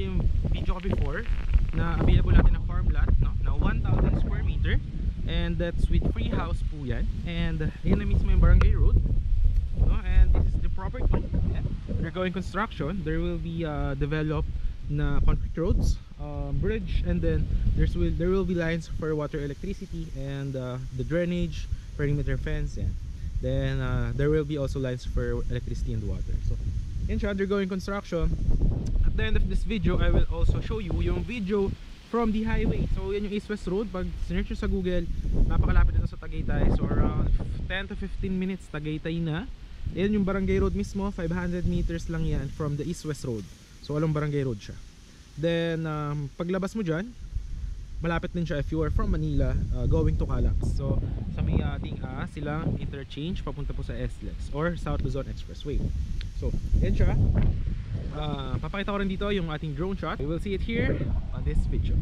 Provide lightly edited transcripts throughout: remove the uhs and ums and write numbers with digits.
niyo yung video ko before na available natin na farm lot, no? Na 1,000 square meter, and that's with free house po yan. And ayun na mismo yung barangay road, no? And this is the property. Yeah. Undergoing construction. There will be developed na concrete roads, bridge, and then there will be lines for water, electricity, and the drainage, perimeter fence, and then there will be also lines for electricity and water. So in siya, undergoing construction. At the end of this video, I will also show you yung video from the highway. So yan yung East-West Road. Pag search nyo sa Google, napakalapit dito sa Tagaytay. So around 10 to 15 minutes Tagaytay na. Yan yung barangay road mismo. 500 meters lang yan from the East-West Road. So along barangay road siya. Then paglabas mo dyan, malapit din siya if you are from Manila going to Calax. So sa may ating silang interchange papunta po sa SLEX or South Luzon Expressway. So yan siya. Papakita ko rin dito yung ating drone shot. We will see it here on this video.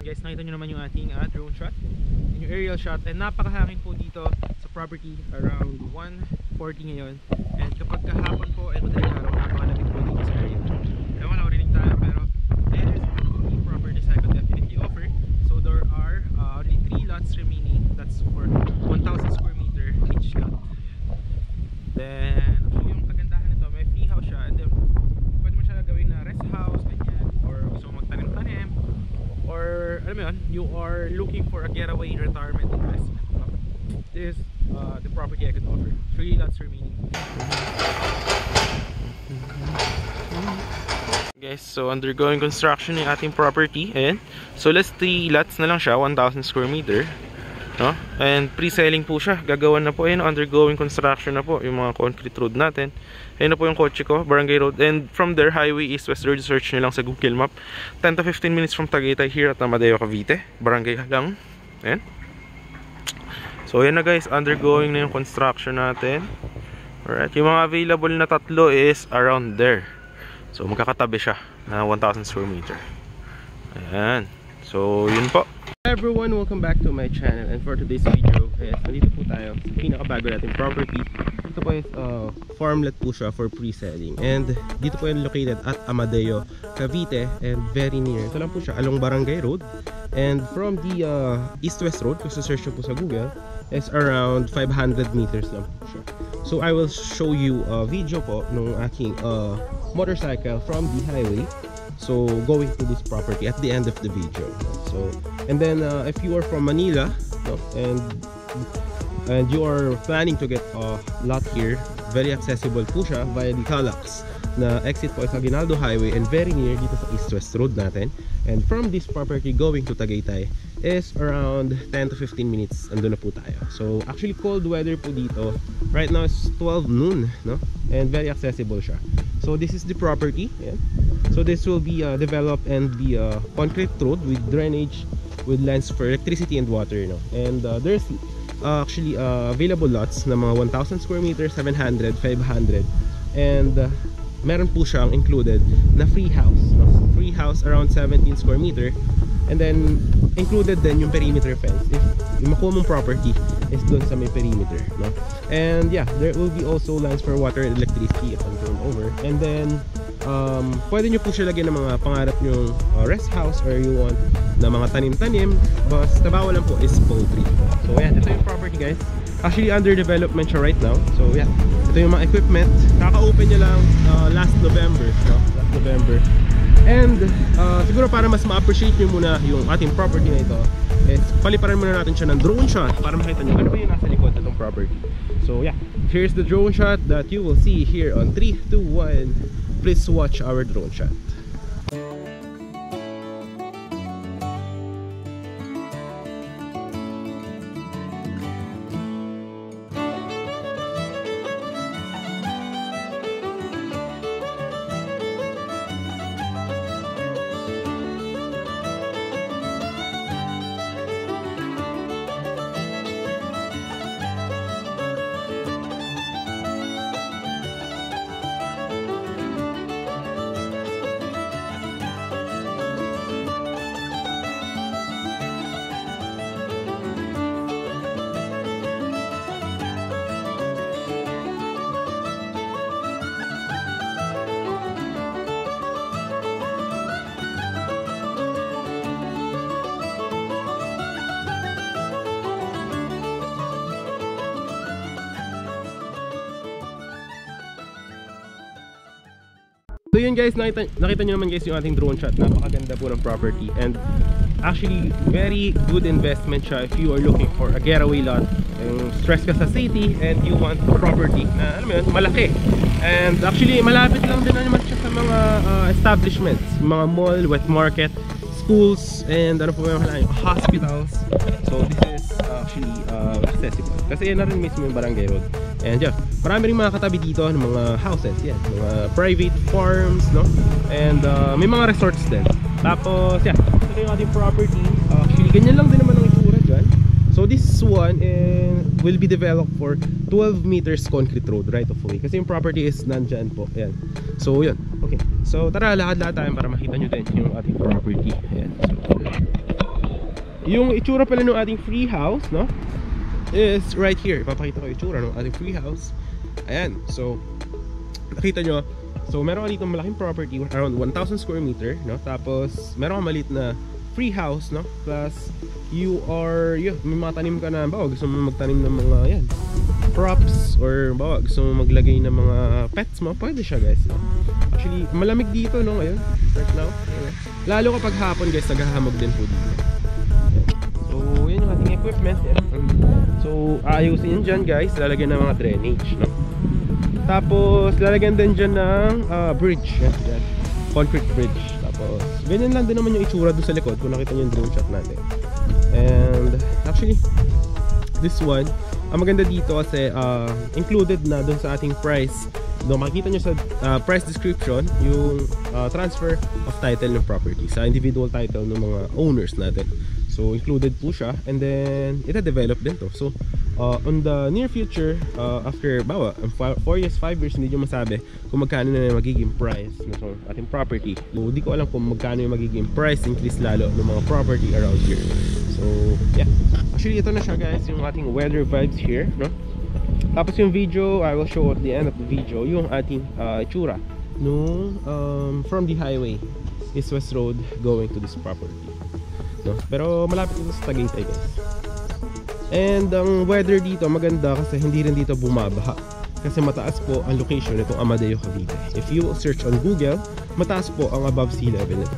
Guys, nakita nyo naman yung ating drone shot, yung aerial shot, and napakahangin po dito sa property. Around 1:40 ngayon, and kapag kahapon po ay madaling araw, napakalamig po dito sa area. Ewan ko, narinig tayo, pero there is the properties I could definitely offer. So there are only 3 lots remaining. That's for 1,000 square meter each lot. Then yung kagandahan nito, may free house siya, and then pwede mo siya gawin na rest house, ganyan, or gusto mo magtanim-tanim, or alam mo yun, you are looking for a getaway retirement investment. This is the property I can offer. 3 lots remaining. Guys, so undergoing construction yung ating property, and so last 3 lots na lang siya, 1,000 square meter, no? And pre-selling po siya, gagawan na po. Ayun, undergoing construction na po yung mga concrete road natin. Ayun na po yung kotse ko, barangay road, and from there, highway East-West Road. Search nyo lang sa Google Map. 10 to 15 minutes from Tagaytay here at Amadeo, Cavite. Barangay lang. Ayan. So ayan na guys, undergoing na yung construction natin. Alright, yung mga available na tatlo is around there. So magkakatabi siya na 1,000 square meter. Ayan. So yun po. Hi everyone, welcome back to my channel, and for today's video is nandito po tayo sa pinakabago natin property. Ito po is farmlet po siya for pre-selling, and dito po yung located at Amadeo, Cavite, and very near. Ito lang po siya along Barangay Road, and from the East-West Road, kung sa-search po sa Google, is around 500 meters lang po siya. So I will show you a video po nung aking motorcycle from the highway. So going to this property at the end of the video. So and then if you are from Manila, no, and you are planning to get a lot here, very accessible po siya via the Calax na exit po sa Aguinaldo Highway, and very near dito sa East-West Road natin. And from this property going to Tagaytay is around 10 to 15 minutes, andun na po tayo. So actually cold weather po dito. Right now it's 12 noon, no? And very accessible siya. So this is the property, yeah. So this will be developed and be a concrete road with drainage, with lines for electricity and water, no? And there's actually available lots na mga 1,000 square meters, 700, 500, and meron po siyang included na free house, no? Free house around 17 square meter, and then included din yung perimeter fence if yung makuha mong property is doon sa may perimeter, no? And yeah, there will be also lines for water and electricity if I'm going over. And then pwede nyo po siya lagyan ng mga pangarap nyong rest house, or you want na mga tanim-tanim, basta bawal lang po is poultry. So yeah, ito yung property guys. Actually under development siya right now. So yeah, ito yung mga equipment. Kaka-open niya lang last November, no? Last November. And siguro para mas ma-appreciate nyo muna yung ating property na ito, is paliparan muna natin siya ng drone shot para makita nyo ano ba yung nasa likod ng property. So yeah, here's the drone shot that you will see here on 3, 2, 1. Please watch our drone shot. So yun guys, nakita nyo naman guys yung ating drone shot. Napakaganda po ng property, and actually very good investment siya if you are looking for a getaway lot, yung stress ka sa city and you want a property na alam mo yun, malaki. And actually malapit lang din naman siya sa mga establishments, mga mall, wet market, schools, and ano po yung hospitals. So this is actually accessible kasi yan na rin mismo yung Barangay Road. And yeah, marami rin mga katabi dito ng mga houses, yan, mga private farms, no? And may mga resorts din. Tapos yeah, ito yung ating property. Actually ganyan lang din naman ang itsura dyan. So this one will be developed for 12 meters concrete road right of way, kasi yung property is nandyan po. Ayan. So yun, okay. So tara, lakad-lakad tayo para makita nyo din yung ating property. Ayan. So, yung itsura pala ng ating free house, no, is right here. Papakita ko yung itsura ng ating free house. Ayan. So nakita nyo, so meron ka dito malaking property around 1,000 square meter, no? Tapos meron ka maliit na free house, no? Plus may mga tanim ka na, bawa gusto mo magtanim ng mga yan props, or bawa gusto mo maglagay ng mga pets mo, pwede siya guys, no? Actually malamig dito, no, ngayon, right now. Lalo kapag hapon guys, naghahamog din po dito. So yun yung ating equipment, yan. So ayusin yun dyan guys, lalagyan ng mga drainage, no? Tapos lalagyan din dyan ng bridge, yan, dyan. Concrete bridge. Tapos ganyan lang din naman yung itsura doon sa likod kung nakita nyo yung drone shot natin. And actually this one, ang maganda dito kasi included na doon sa ating price. Doon makikita nyo sa price description yung transfer of title ng property sa individual title ng mga owners natin. So included po siya, and then ita-develop din to. So on the near future, after 4 years, 5 years, hindi nyo masabi kung magkano na yung magiging price ng ating property. So di ko alam kung magkano yung magiging price increase lalo ng mga property around here. So yeah, actually ito na siya guys, yung ating weather vibes here, no? Tapos yung video, I will show at the end of the video yung ating itsura no, from the highway, East West Road, going to this property, no? Pero malapit ito sa Tagaytay guys. And ang weather dito maganda kasi hindi rin dito bumabaha, kasi mataas po ang location nitong Amadeo, Cavite. If you search on Google, mataas po ang above sea level nito.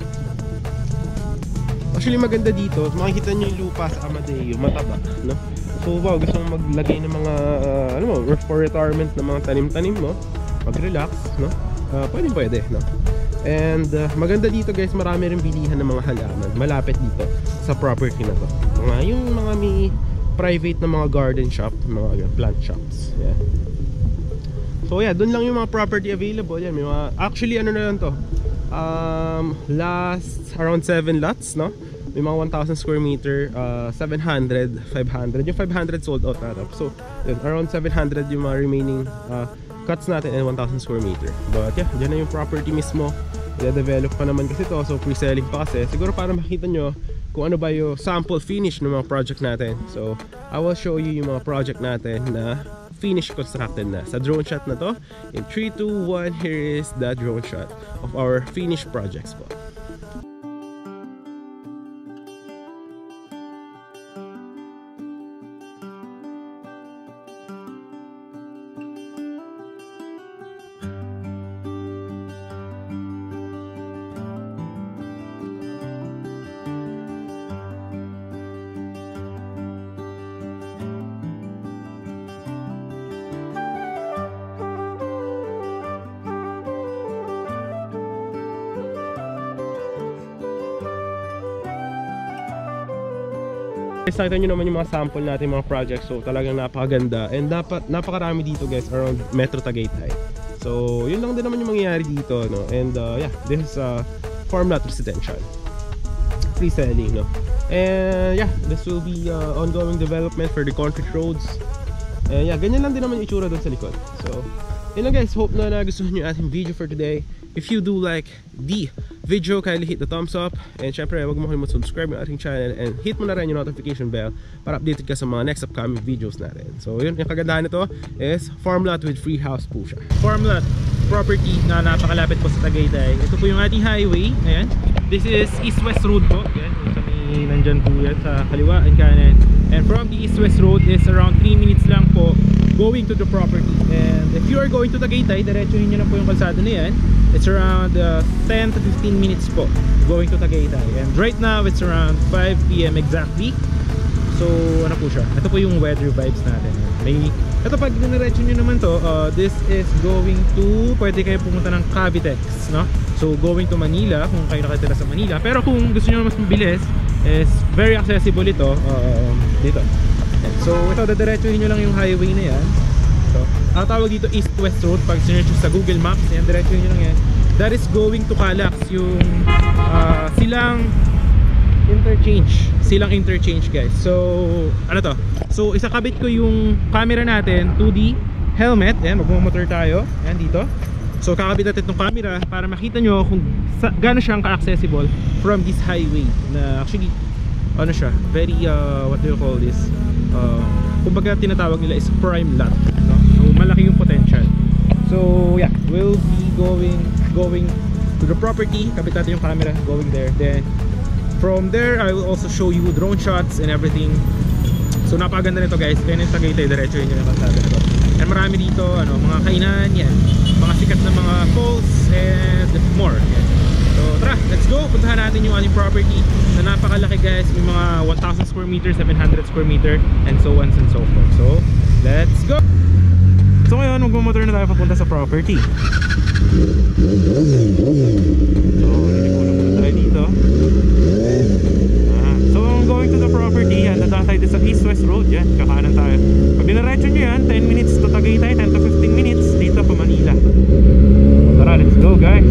Actually maganda dito, makikita nyo yung lupa sa Amadeo, mataba, no? So wow, gusto mo maglagay ng mga ano mo, for retirement ng mga tanim-tanim mo, mag-relax, no? Pwede, no? And maganda dito guys, marami rin bilihan ng mga halaman malapit dito sa property na to. Yung mga may private na mga garden shop, mga plant shops. Yeah. So yeah, dun lang yung mga property available. Yan, may mga, actually ano na lang to, last around 7 lots, no? May mga 1,000 square meter, 700, 500. Yung 500 sold out na. So yun, around 700 yung mga remaining cuts natin, and 1,000 square meter. But yeah, dyan na yung property mismo. I-develop pa naman kasi to, so pre-selling pa kasi. Siguro para makita nyo kung ano ba yung sample finish ng mga project natin. So I will show you yung mga project natin na finish constructed na sa drone shot na to. In 3, 2, 1, here is the drone shot of our finished projects po. Guys, nakita nyo naman yung mga sample natin, mga projects. So talagang napakaganda. And napakarami dito guys around Metro Tagaytay. So yun lang din naman yung mangyayari dito, no? And yeah, this is farmland residential. Free selling, no? And yeah, this will be ongoing development for the concrete roads. And yeah, ganyan lang din naman yung itsura doon sa likod. So yun lang guys, hope na nagustuhan nyo yung ating video for today. If you do like the video, kindly hit the thumbs up. And syempre, huwag mo kalimutan subscribe yung ating channel. And hit mo na rin yung notification bell para updated ka sa mga next upcoming videos natin. So yun, yung kagandahan nito is farmland with free house po siya. Farmland property na napakalapit po sa Tagaytay. Ito po yung ating highway. Ayan. This is East-West Road po. Ayan, kami nandyan po yan sa kaliwa and kanan. And from the East-West Road is around 3 minutes lang po going to the property. And if you are going to Tagaytay, diretsuhin nyo na po yung kalsada na yan. It's around 10 to 15 minutes po going to Tagaytay. And right now it's around 5 PM exactly. So ano po siya, ito po yung weather vibes natin. Ito pag diniretso nyo naman to, this is going to, pwede kayo pumunta ng Cavitex, no? So going to Manila kung kayo nakatira sa Manila. Pero kung gusto nyo mas mabilis, is very accessible ito dito. So ito, diretsuhin nyo lang yung highway na yan. So, ang tawag dito East-West Road. Pag sinerch sa Google Maps, yan, diretsuhin nyo lang yan. That is going to Calax, yung silang interchange guys. So ano to, so isakabit ko yung camera natin to the helmet. Ayan, magmumotor tayo. Ayan dito. So kakabit natin itong camera para makita nyo kung gaano siyang ka-accessible from this highway. Na actually, ano siya, very, what do you call this? Kumbaga tinatawag nila is prime lot, no? So malaki yung potential. So yeah, we'll be going to the property. Kabit natin yung camera, going there. Then from there, I will also show you drone shots and everything. So napakaganda nito guys. Kaya nyung Tagaytay, diretso yun yung kalsada nito. And marami dito, ano, mga kainan, yan. Mga sikat na mga falls and more. Yan. So tara, let's go. Puntahan natin yung ating property na napakalaki guys. May mga 1,000 square meter, 700 square meter, and so on and so forth. So let's go. So ngayon, magmumotor na tayo papunta sa property. So nalikunan muna tayo dito. So going to the property, yan, dadaan tayo sa East-West Road. Yan, kakanan tayo. Pag dinaretso nyo yan, 10 minutes to Tagaytay, 10 to 15 minutes dito pa Manila. Tara, let's go guys.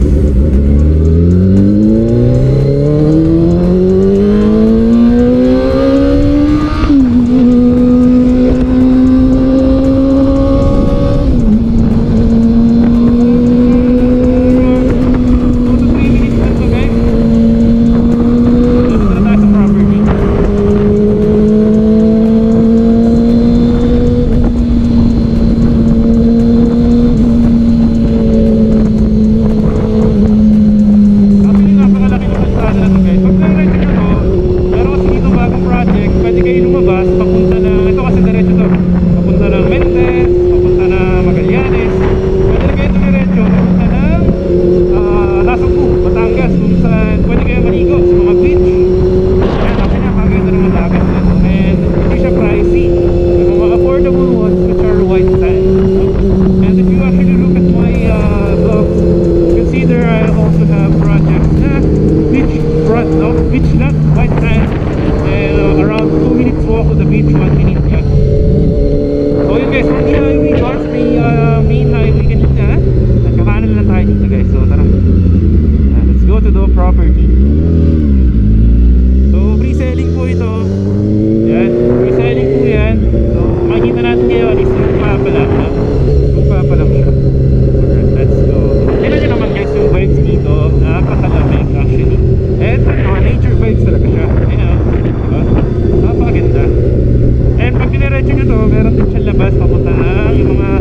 Meron din siyang labas papunta ang yung mga